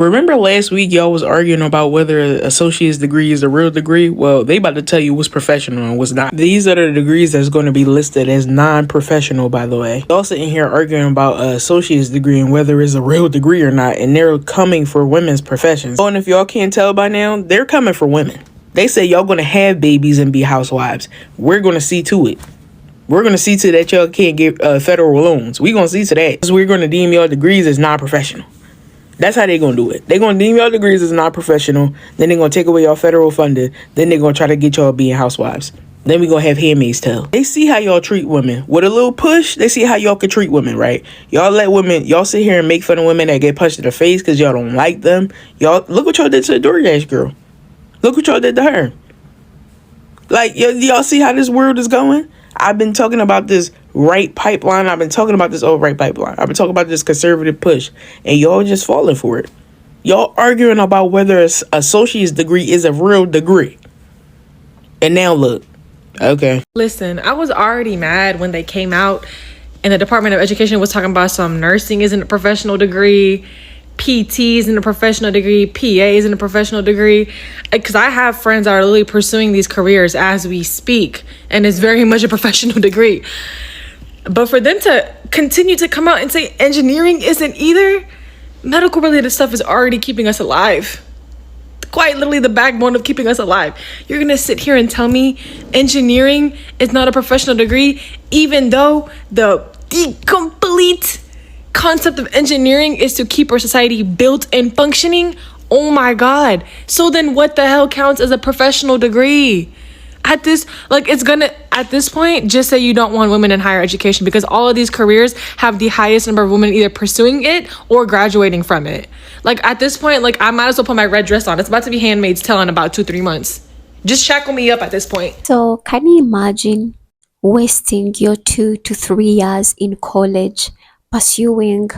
Remember last week y'all was arguing about whether an associate's degree is a real degree? Well, they about to tell you what's professional and what's not. These are the degrees that's going to be listed as non-professional, by the way. Y'all sitting here arguing about an associate's degree and whether it's a real degree or not, and they're coming for women's professions. Oh, and if y'all can't tell by now, they're coming for women. They say y'all going to have babies and be housewives. We're going to see to it. We're going to see to that y'all can't get federal loans. We're going to see to that. So we're going to deem y'all degrees as non-professional. That's how they're going to do it. They're going to deem y'all degrees as not professional. Then they're going to take away y'all federal funding. Then they're going to try to get y'all being housewives. Then we're going to have Handmaid's Tale. They see how y'all treat women. With a little push, they see how y'all can treat women, right? Y'all let women, y'all sit here and make fun of women that get punched in the face because y'all don't like them. Y'all, look what y'all did to the DoorDash girl. Look what y'all did to her. Like, y'all see how this world is going? I've been talking about this right pipeline. I've been talking about this right pipeline. I've been talking about this conservative push. And y'all just falling for it. Y'all arguing about whether an associate's degree is a real degree. And now look. Okay. Listen, I was already mad when they came out and the Department of Education was talking about some nursing isn't a professional degree. PT isn't a professional degree. PA isn't a professional degree. Because I have friends that are literally pursuing these careers as we speak. And it's very much a professional degree. But for them to continue to come out and say engineering isn't either, medical related stuff is already keeping us alive. Quite literally the backbone of keeping us alive. You're going to sit here and tell me engineering is not a professional degree, even though the complete concept of engineering is to keep our society built and functioning? Oh my God. So then what the hell counts as a professional degree? At this point, just say you don't want women in higher education, because all of these careers have the highest number of women either pursuing it or graduating from it. Like at this point, like I might as well put my red dress on. It's about to be Handmaid's Tale in about 2-3 months. Just shackle me up at this point. So can you imagine wasting your 2 to 3 years in college pursuing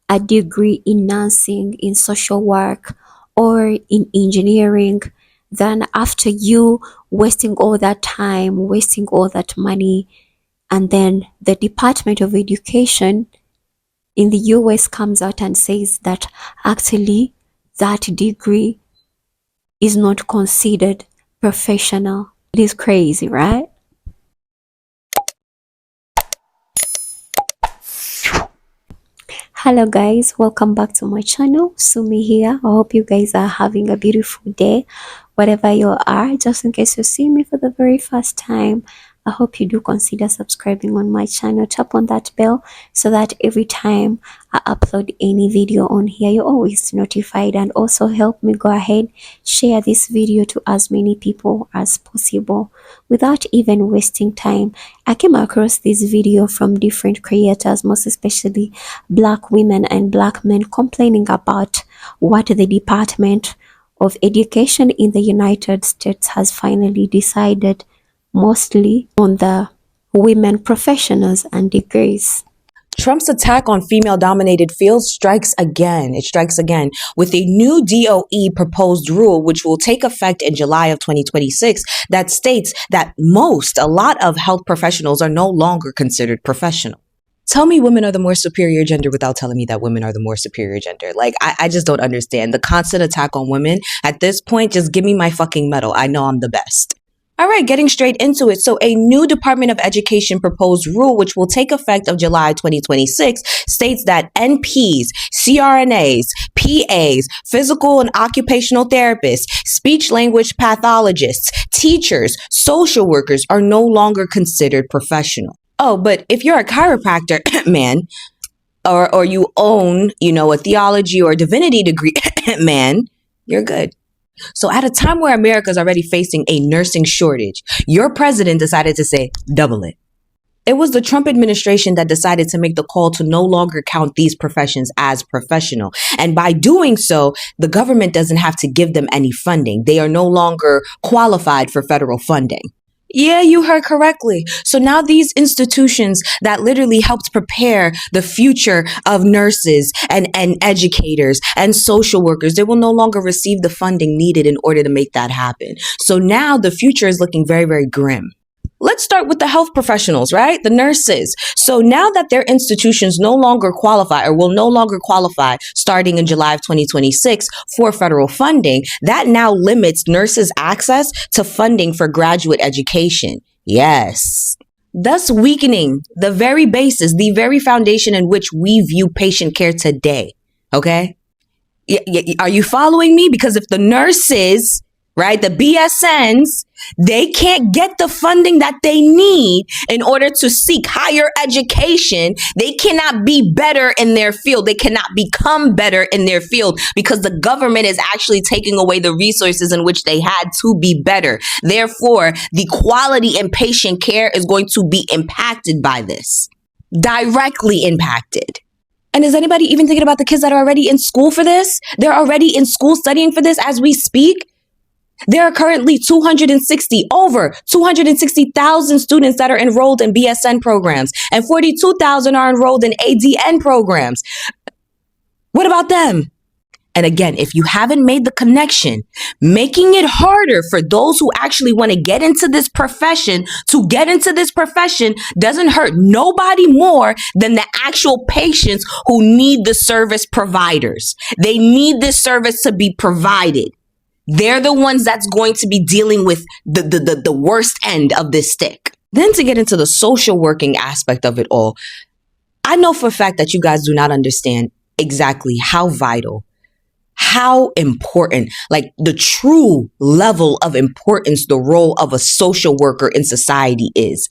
a degree in nursing, in social work, or in engineering? Then after you wasting all that time, wasting all that money, and then the Department of Education in the US comes out and says that actually that degree is not considered professional. It is crazy, right? Hello guys, welcome back to my channel. Sumi here. I hope you guys are having a beautiful day wherever you are. Just in case you see me for the very first time, I hope you do consider subscribing on my channel. Tap on that bell so that every time I upload any video on here, you're always notified. And also help me go ahead, share this video to as many people as possible. Without even wasting time, I came across this video from different creators, most especially Black women and Black men, complaining about what the Department of Education in the United States has finally decided, mostly on the women professionals and degrees. Trump's attack on female-dominated fields strikes again. It strikes again with a new DOE proposed rule, which will take effect in July of 2026, that states that a lot of health professionals are no longer considered professional. Tell me women are the more superior gender without telling me that women are the more superior gender. Like, I just don't understand. The constant attack on women, at this point, just give me my fucking medal. I know I'm the best. All right, getting straight into it. So a new Department of Education proposed rule, which will take effect of July 2026, states that NPs, CRNAs, PAs, physical and occupational therapists, speech language pathologists, teachers, social workers are no longer considered professional. Oh, but if you're a chiropractor, man, or you own, a theology or divinity degree, man, you're good. So at a time where America is already facing a nursing shortage, your president decided to say, double it. It was the Trump administration that decided to make the call to no longer count these professions as professional. And by doing so, the government doesn't have to give them any funding. They are no longer qualified for federal funding. Yeah, you heard correctly. So now these institutions that literally helped prepare the future of nurses and educators and social workers, they will no longer receive the funding needed in order to make that happen. So now the future is looking very, very grim. let's start with the health professionals, right? The nurses. So now that their institutions no longer qualify or will no longer qualify starting in July of 2026 for federal funding, that now limits nurses' access to funding for graduate education. Yes. Thus weakening the very basis, the very foundation in which we view patient care today. Okay? Are you following me? Because if the nurses, right, the BSNs, they can't get the funding that they need in order to seek higher education, they cannot be better in their field. They cannot become better in their field because the government is actually taking away the resources in which they had to be better. Therefore, the quality in patient care is going to be impacted by this, directly impacted. And is anybody even thinking about the kids that are already in school for this? They're already in school studying for this as we speak. There are currently over 260,000 students that are enrolled in BSN programs, and 42,000 are enrolled in ADN programs. What about them? And again, if you haven't made the connection, making it harder for those who actually want to get into this profession doesn't hurt nobody more than the actual patients who need the service providers. They need this service to be provided. They're the ones that's going to be dealing with the worst end of this stick. Then to get into the social working aspect of it all, I know for a fact that you guys do not understand exactly how vital, how important, like the true level of importance the role of a social worker in society is.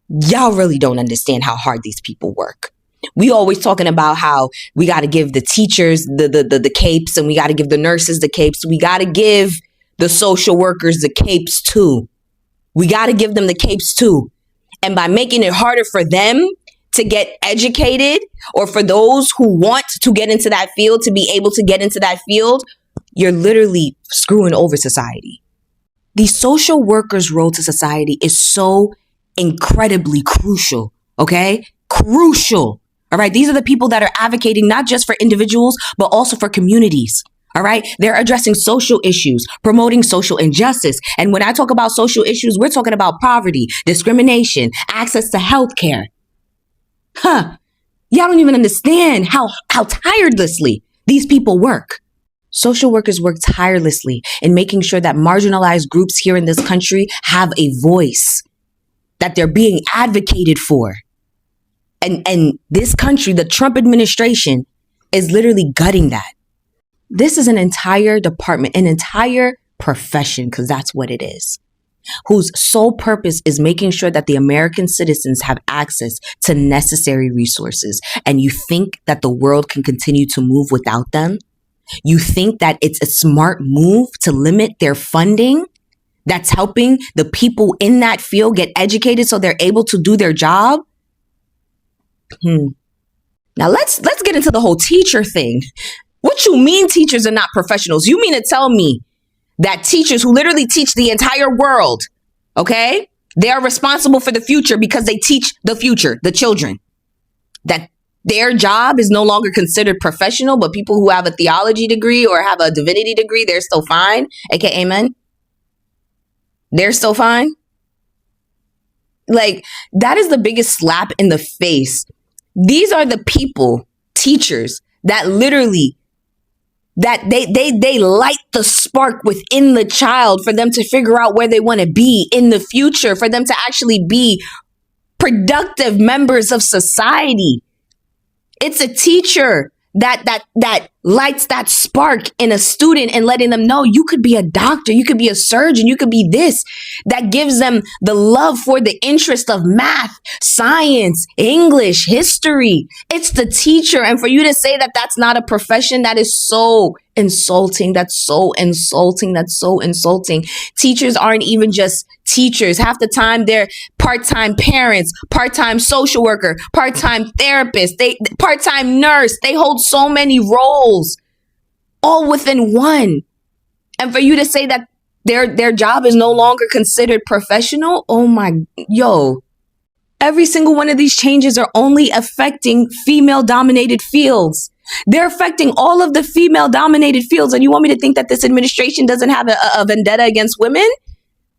Y'all really don't understand how hard these people work. We always talking about how we got to give the teachers the capes, and we got to give the nurses the capes. We got to give the social workers the capes too. We got to give them the capes too. And by making it harder for them to get educated, or for those who want to get into that field to be able to get into that field, you're literally screwing over society. The social worker's role to society is so incredibly crucial, okay? Crucial. All right. These are the people that are advocating not just for individuals, but also for communities. All right. They're addressing social issues, promoting social injustice. And when I talk about social issues, we're talking about poverty, discrimination, access to healthcare. Y'all don't even understand how tirelessly these people work. Social workers work tirelessly in making sure that marginalized groups here in this country have a voice, that they're being advocated for. And this country, the Trump administration, is literally gutting that. This is an entire department, an entire profession, because that's what it is, whose sole purpose is making sure that the American citizens have access to necessary resources. And you think that the world can continue to move without them? You think that it's a smart move to limit their funding that's helping the people in that field get educated so they're able to do their job? Now let's get into the whole teacher thing. What you mean teachers are not professionals? You mean to tell me that teachers who literally teach the entire world, okay, they are responsible for the future because they teach the future, the children, that their job is no longer considered professional, but people who have a theology degree or have a divinity degree, they're still fine, aka amen? They're still fine? Like, that is the biggest slap in the face. These are the people, teachers, that literally, that they light the spark within the child for them to figure out where they want to be in the future, for them to actually be productive members of society. It's a teacher that lights that spark in a student and letting them know you could be a doctor, you could be a surgeon, you could be this, that gives them the love for the interest of math, science, English, history. It's the teacher. And for you to say that that's not a profession, that is so insulting. That's so insulting. That's so insulting. Teachers aren't even just teachers. Half the time they're part-time parents, part-time social worker, part-time therapist, part-time nurse. They hold so many roles all within one. And for you to say that their job is no longer considered professional, oh my, every single one of these changes are only affecting female-dominated fields. They're affecting all of the female-dominated fields. And you want me to think that this administration doesn't have a vendetta against women?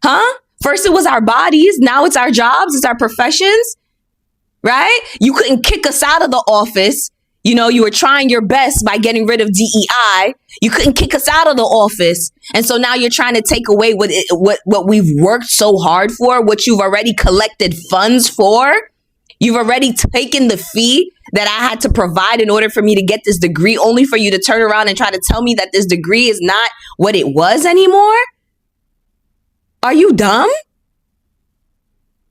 Huh? First it was our bodies, now it's our jobs, it's our professions, right? You couldn't kick us out of the office. You know, you were trying your best by getting rid of DEI. You couldn't kick us out of the office. And so now you're trying to take away what we've worked so hard for, what you've already collected funds for. You've already taken the fee that I had to provide in order for me to get this degree, only for you to turn around and try to tell me that this degree is not what it was anymore. Are you dumb?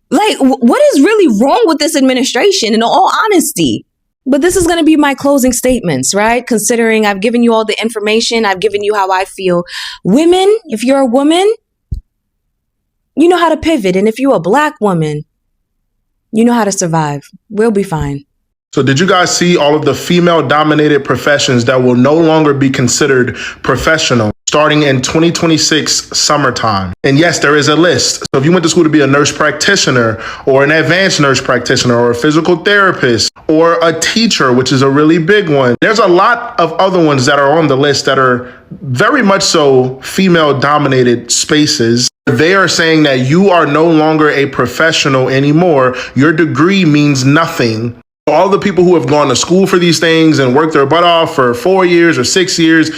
Like, what is really wrong with this administration, in all honesty? But this is going to be my closing statements, right? Considering I've given you all the information, I've given you how I feel. Women, if you're a woman, you know how to pivot. And if you're a Black woman, you know how to survive. We'll be fine. So did you guys see all of the female-dominated professions that will no longer be considered professional starting in 2026 summertime? And yes, there is a list. So if you went to school to be a nurse practitioner or an advanced nurse practitioner or a physical therapist or a teacher, which is a really big one, there's a lot of other ones that are on the list that are very much so female-dominated spaces. They are saying that you are no longer a professional anymore. Your degree means nothing. All the people who have gone to school for these things and worked their butt off for 4 years or 6 years,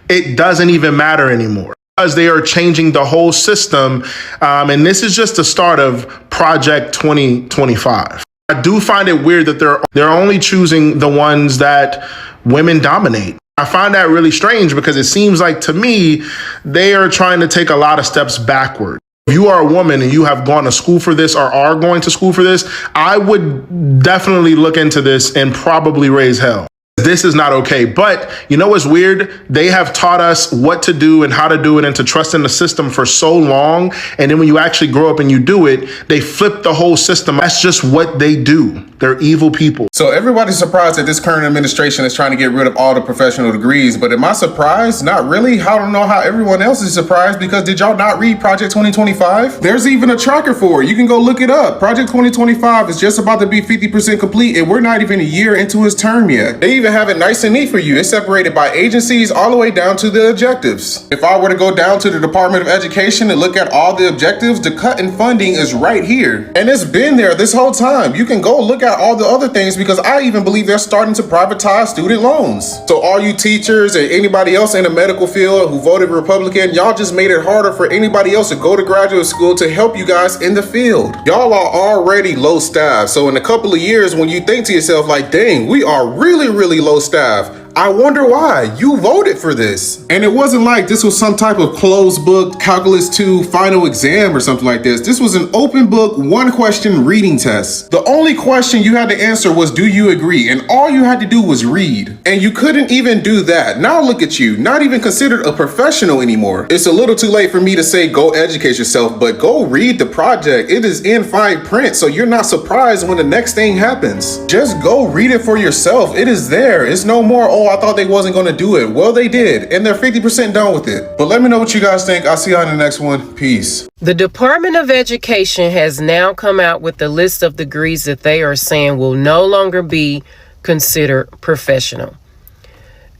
it doesn't even matter anymore because they are changing the whole system. And this is just the start of Project 2025. I do find it weird that they're only choosing the ones that women dominate. I find that really strange because it seems like to me, they are trying to take a lot of steps backward. If you are a woman and you have gone to school for this or are going to school for this, I would definitely look into this and probably raise hell. This is not okay. But you know what's weird? They have taught us what to do and how to do it and to trust in the system for so long. And then when you actually grow up and you do it, they flip the whole system. That's just what they do. They're evil people. So everybody's surprised that this current administration is trying to get rid of all the professional degrees. But am I surprised? Not really. I don't know how everyone else is surprised, because did y'all not read Project 2025? There's even a tracker for it. You can go look it up. Project 2025 is just about to be 50% complete, and we're not even a year into his term yet. They even have it nice and neat for you. It's separated by agencies all the way down to the objectives. If I were to go down to the Department of Education and look at all the objectives, the cut in funding is right here. And it's been there this whole time. You can go look at all the other things, because I even believe they're starting to privatize student loans. So all you teachers and anybody else in the medical field who voted Republican, y'all just made it harder for anybody else to go to graduate school to help you guys in the field. Y'all are already low staff. So in a couple of years, when you think to yourself like, dang, we are really, really low staff, I wonder why you voted for this. And it wasn't like this was some type of closed book Calculus 2 final exam or something like this. This was an open book, one question reading test. The only question you had to answer was, do you agree? And all you had to do was read. And you couldn't even do that. Now look at you, not even considered a professional anymore. It's a little too late for me to say go educate yourself, but go read the project. It is in fine print, so you're not surprised when the next thing happens. Just go read it for yourself. It is there. It's no more, oh, I thought they wasn't going to do it. Well, they did, and they're 50% done with it. But let me know what you guys think. I'll see you on the next one. Peace. The Department of Education has now come out with the list of degrees that they are saying will no longer be considered professional.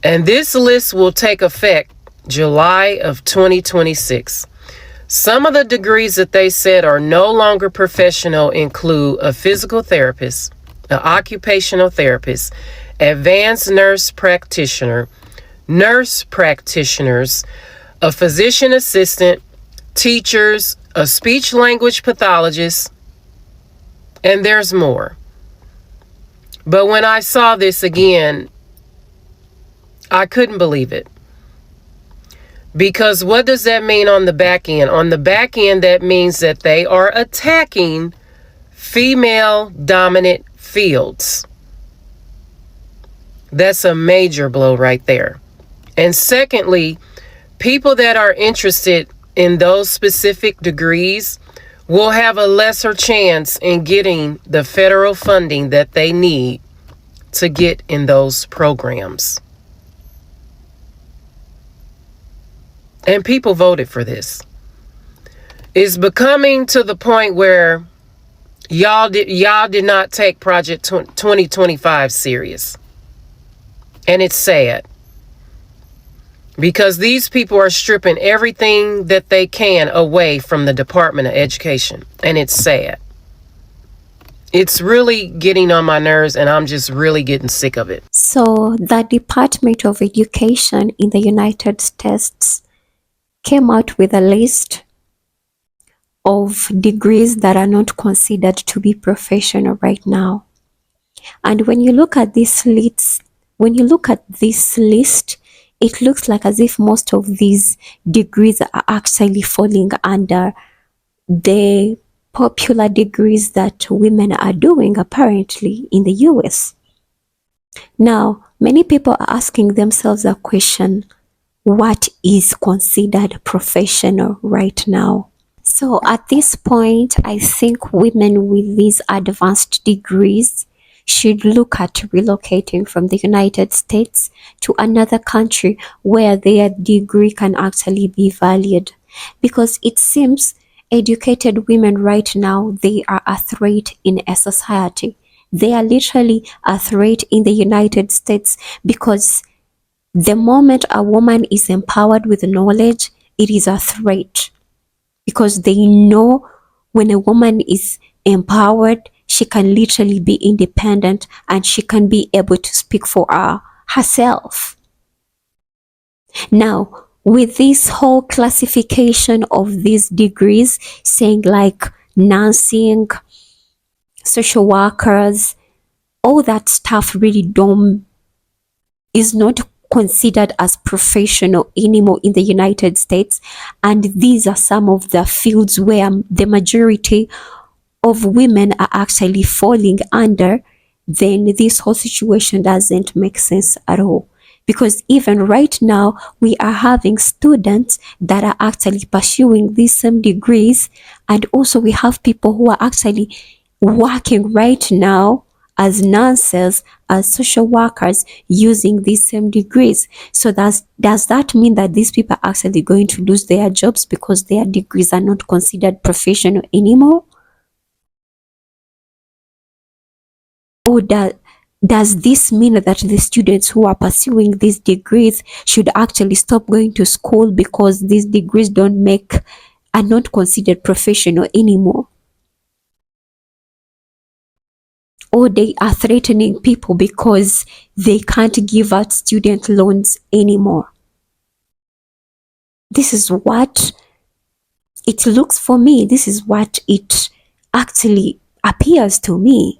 And this list will take effect July of 2026. Some of the degrees that they said are no longer professional include a physical therapist, an occupational therapist, advanced nurse practitioner, nurse practitioners, a physician assistant, teachers, a speech language pathologist, and there's more. But when I saw this again, I couldn't believe it. Because what does that mean on the back end? On the back end, that means that they are attacking female dominant fields. That's a major blow right there. And secondly, people that are interested in those specific degrees will have a lesser chance in getting the federal funding that they need to get in those programs. And people voted for this. It's becoming to the point where y'all did not take Project 2025 serious. And it's sad. because these people are stripping everything that they can away from the Department of Education. And it's sad. It's really getting on my nerves, and I'm just really getting sick of it. So the Department of Education in the United States came out with a list of degrees that are not considered to be professional right now. And when you look at this list, it looks like as if most of these degrees are actually falling under the popular degrees that women are doing apparently in the US. Now, many people are asking themselves a question: what is considered professional right now? So at this point, I think women with these advanced degrees should look at relocating from the United States to another country where their degree can actually be valued, because it seems educated women right now, they are a threat in a society. They are literally a threat in the United States, because the moment a woman is empowered with knowledge, it is a threat, because they know when a woman is empowered, she can literally be independent and she can be able to speak for herself. Now, with this whole classification of these degrees, saying like nursing, social workers, all that stuff really is not considered as professional anymore in the United States. And these are some of the fields where the majority of women are actually falling under. Then this whole situation doesn't make sense at all. Because even right now, we are having students that are actually pursuing these same degrees. And also we have people who are actually working right now as nurses, as social workers, using these same degrees. So does that mean that these people are actually going to lose their jobs because their degrees are not considered professional anymore? Or does this mean that the students who are pursuing these degrees should actually stop going to school because these degrees are not considered professional anymore? Or they are threatening people because they can't give out student loans anymore? This is what it looks for me. This is what it actually appears to me.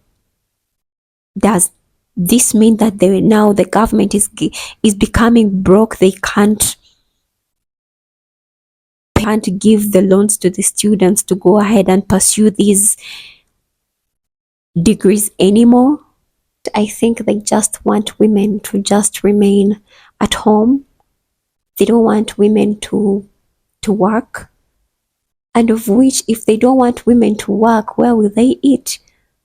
Does this mean that now the government is becoming broke? They can't give the loans to the students to go ahead and pursue these degrees anymore? I think they just want women to just remain at home. They don't want women to work. And of which, if they don't want women to work, where will they eat?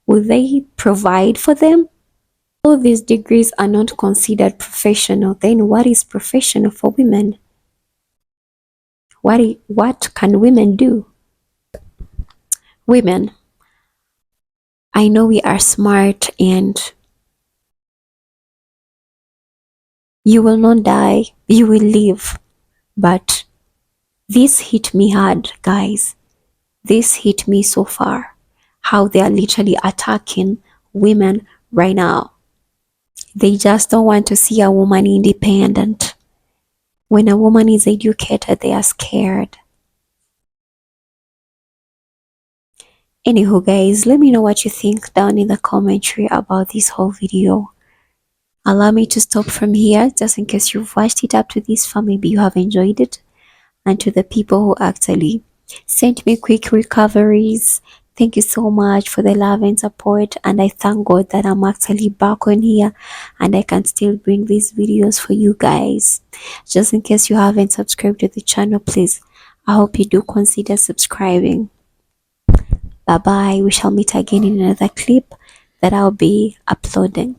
Will they provide for them? All these degrees are not considered professional. Then what is professional for women? What can women do? Women, I know we are smart and you will not die, you will live. But this hit me hard, guys. This hit me so far. How they are literally attacking women right now. They just don't want to see a woman independent. When a woman is educated, they are scared. Anywho, guys, let me know what you think down in the commentary about this whole video. Allow me to stop from here, just in case you've watched it up to this far, maybe you have enjoyed it. And to the people who actually sent me quick recoveries, thank you so much for the love and support. And I thank God that I'm actually back on here and I can still bring these videos for you guys. Just in case you haven't subscribed to the channel, please, I hope you do consider subscribing. Bye bye. We shall meet again in another clip that I'll be uploading.